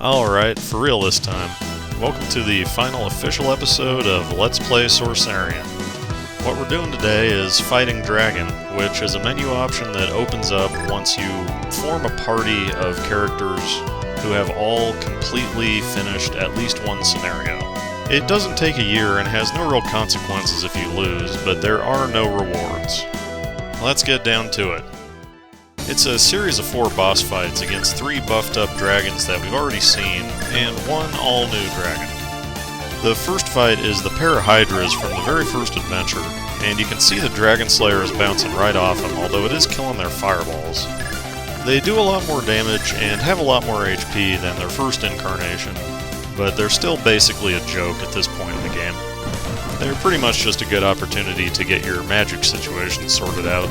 Alright, for real this time. Welcome to the final official episode of Let's Play Sorcerian. What we're doing today is Fighting Dragon, which is a menu option that opens up once you form a party of characters who have all completely finished at least one scenario. It doesn't take a year and has no real consequences if you lose, but there are no rewards. Let's get down to it. It's a series of 4 boss fights against 3 buffed up dragons that we've already seen, and 1 all-new dragon. The first fight is the Parahydras from the very first adventure, and you can see the Dragon Slayer is bouncing right off them, although it is killing their fireballs. They do a lot more damage and have a lot more HP than their first incarnation, but they're still basically a joke at this point in the game. They're pretty much just a good opportunity to get your magic situation sorted out.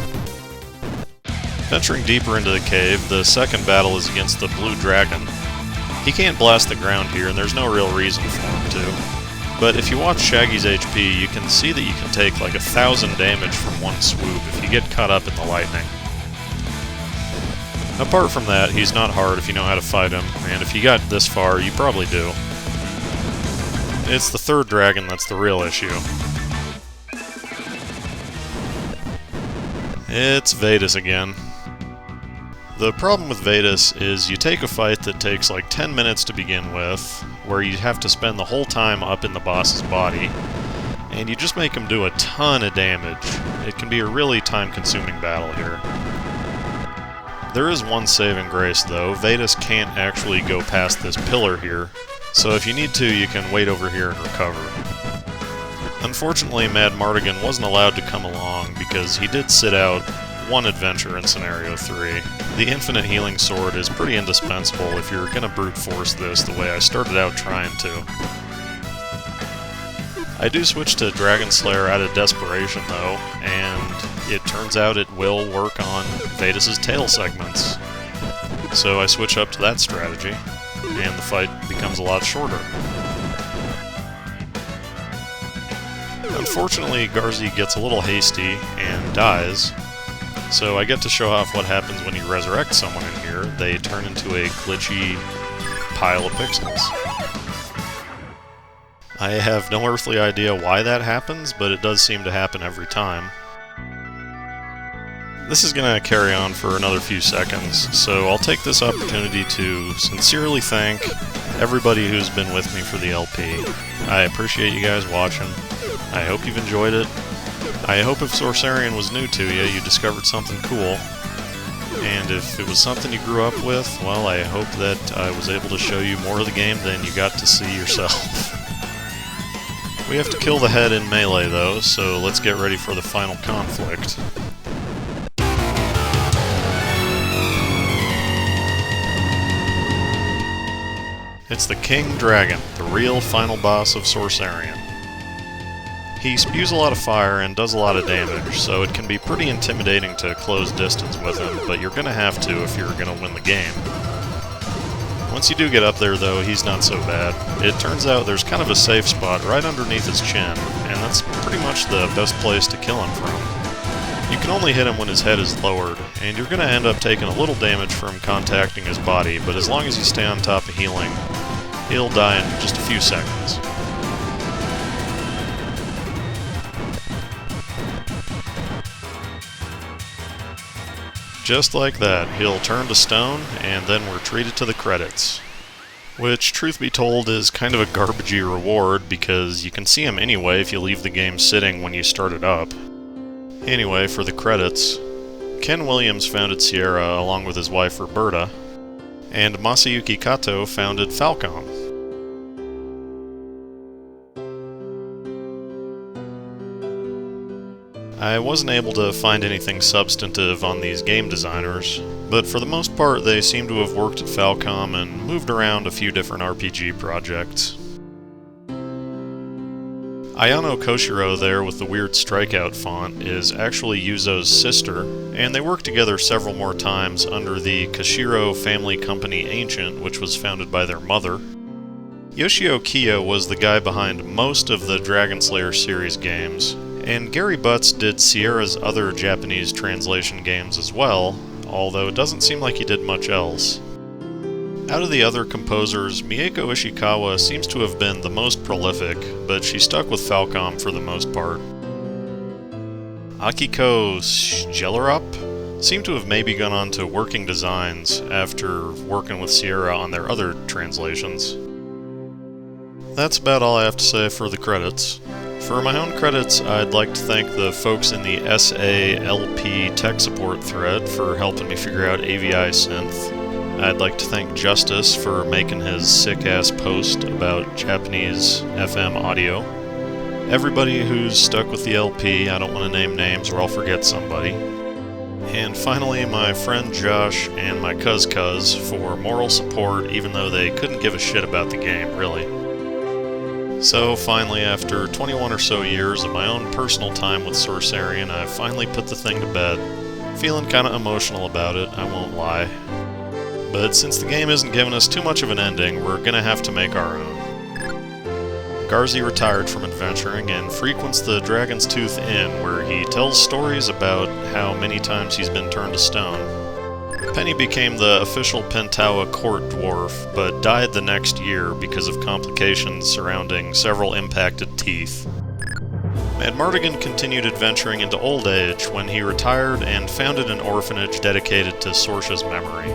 Venturing deeper into the cave, the second battle is against the Blue Dragon. He can't blast the ground here, and there's no real reason for him to. But if you watch Shaggy's HP, you can see that you can take like 1,000 damage from one swoop if you get caught up in the lightning. Apart from that, he's not hard if you know how to fight him, and if you got this far, you probably do. It's the third dragon that's the real issue. It's Vedas again. The problem with Vedas is you take a fight that takes like 10 minutes to begin with, where you have to spend the whole time up in the boss's body, and you just make him do a ton of damage. It can be a really time-consuming battle here. There is one saving grace though. Vedas can't actually go past this pillar here, so if you need to, you can wait over here and recover. Unfortunately, Mad Mardigan wasn't allowed to come along because he did sit out one adventure in Scenario 3. The Infinite Healing Sword is pretty indispensable if you're gonna brute force this the way I started out trying to. I do switch to Dragon Slayer out of desperation though, and it turns out it will work on Vedas' tail segments. So I switch up to that strategy, and the fight becomes a lot shorter. Unfortunately, Garzi gets a little hasty and dies, so I get to show off what happens when you resurrect someone in here. They turn into a glitchy pile of pixels. I have no earthly idea why that happens, but it does seem to happen every time. This is going to carry on for another few seconds, so I'll take this opportunity to sincerely thank everybody who's been with me for the LP. I appreciate you guys watching. I hope you've enjoyed it. I hope if Sorcerian was new to you, you discovered something cool. And if it was something you grew up with, well, I hope that I was able to show you more of the game than you got to see yourself. We have to kill the head in melee though, so let's get ready for the final conflict. It's the King Dragon, the real final boss of Sorcerian. He spews a lot of fire and does a lot of damage, so it can be pretty intimidating to close distance with him, but you're gonna have to if you're gonna win the game. Once you do get up there though, he's not so bad. It turns out there's kind of a safe spot right underneath his chin, and that's pretty much the best place to kill him from. You can only hit him when his head is lowered, and you're gonna end up taking a little damage from contacting his body, but as long as you stay on top of healing, he'll die in just a few seconds. Just like that, he'll turn to stone, and then we're treated to the credits. Which, truth be told, is kind of a garbagey reward, because you can see him anyway if you leave the game sitting when you start it up. Anyway, for the credits, Ken Williams founded Sierra along with his wife Roberta, and Masayuki Kato founded Falcom. I wasn't able to find anything substantive on these game designers, but for the most part they seem to have worked at Falcom and moved around a few different RPG projects. Ayano Koshiro there with the weird strikeout font is actually Yuzo's sister, and they worked together several more times under the Koshiro family company Ancient, which was founded by their mother. Yoshio Kiyo was the guy behind most of the Dragon Slayer series games, and Gary Butts did Sierra's other Japanese translation games as well, although it doesn't seem like he did much else. Out of the other composers, Mieko Ishikawa seems to have been the most prolific, but she stuck with Falcom for the most part. Akiko Schjellerup seemed to have maybe gone on to working designs after working with Sierra on their other translations. That's about all I have to say for the credits. For my own credits, I'd like to thank the folks in the SALP tech support thread for helping me figure out AVI synth. I'd like to thank Justice for making his sick-ass post about Japanese FM audio. Everybody who's stuck with the LP, I don't want to name names or I'll forget somebody. And finally, my friend Josh and my cuz for moral support even though they couldn't give a shit about the game, really. So finally, after 21 or so years of my own personal time with Sorcerian, I finally put the thing to bed. Feeling kinda emotional about it, I won't lie. But since the game isn't giving us too much of an ending, we're gonna have to make our own. Garzi retired from adventuring and frequents the Dragon's Tooth Inn, where he tells stories about how many times he's been turned to stone. Penny became the official Pentawa court dwarf, but died the next year because of complications surrounding several impacted teeth. Madmartigan continued adventuring into old age when he retired and founded an orphanage dedicated to Sorsha's memory.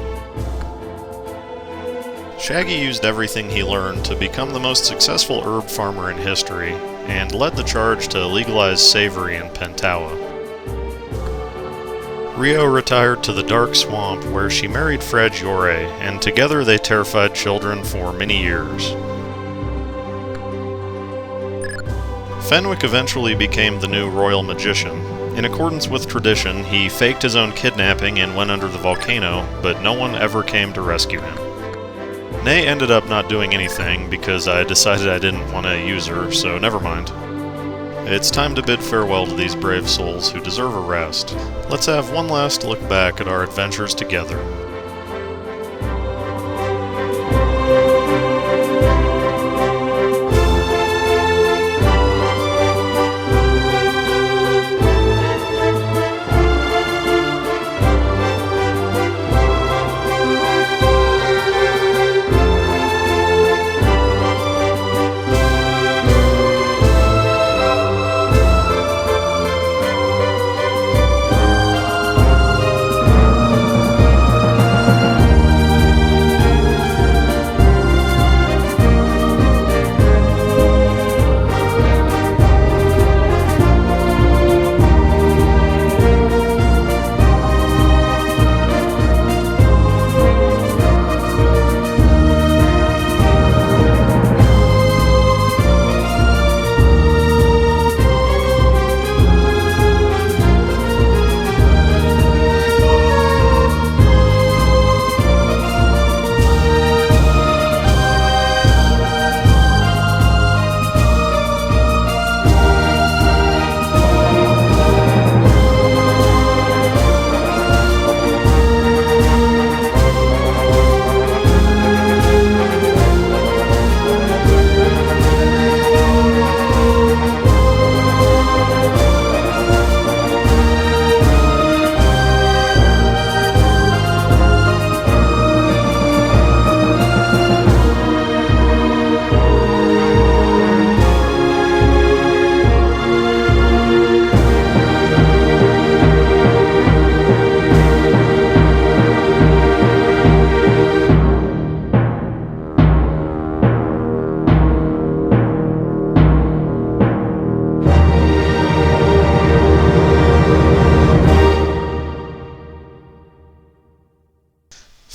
Shaggy used everything he learned to become the most successful herb farmer in history, and led the charge to legalize savory in Pentawa. Rio retired to the Dark Swamp, where she married Fred Yore, and together they terrified children for many years. Fenwick eventually became the new royal magician. In accordance with tradition, he faked his own kidnapping and went under the volcano, but no one ever came to rescue him. Nay ended up not doing anything because I decided I didn't want to use her, so never mind. It's time to bid farewell to these brave souls who deserve a rest. Let's have one last look back at our adventures together.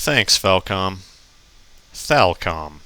Thanks, Falcom. Thalcom.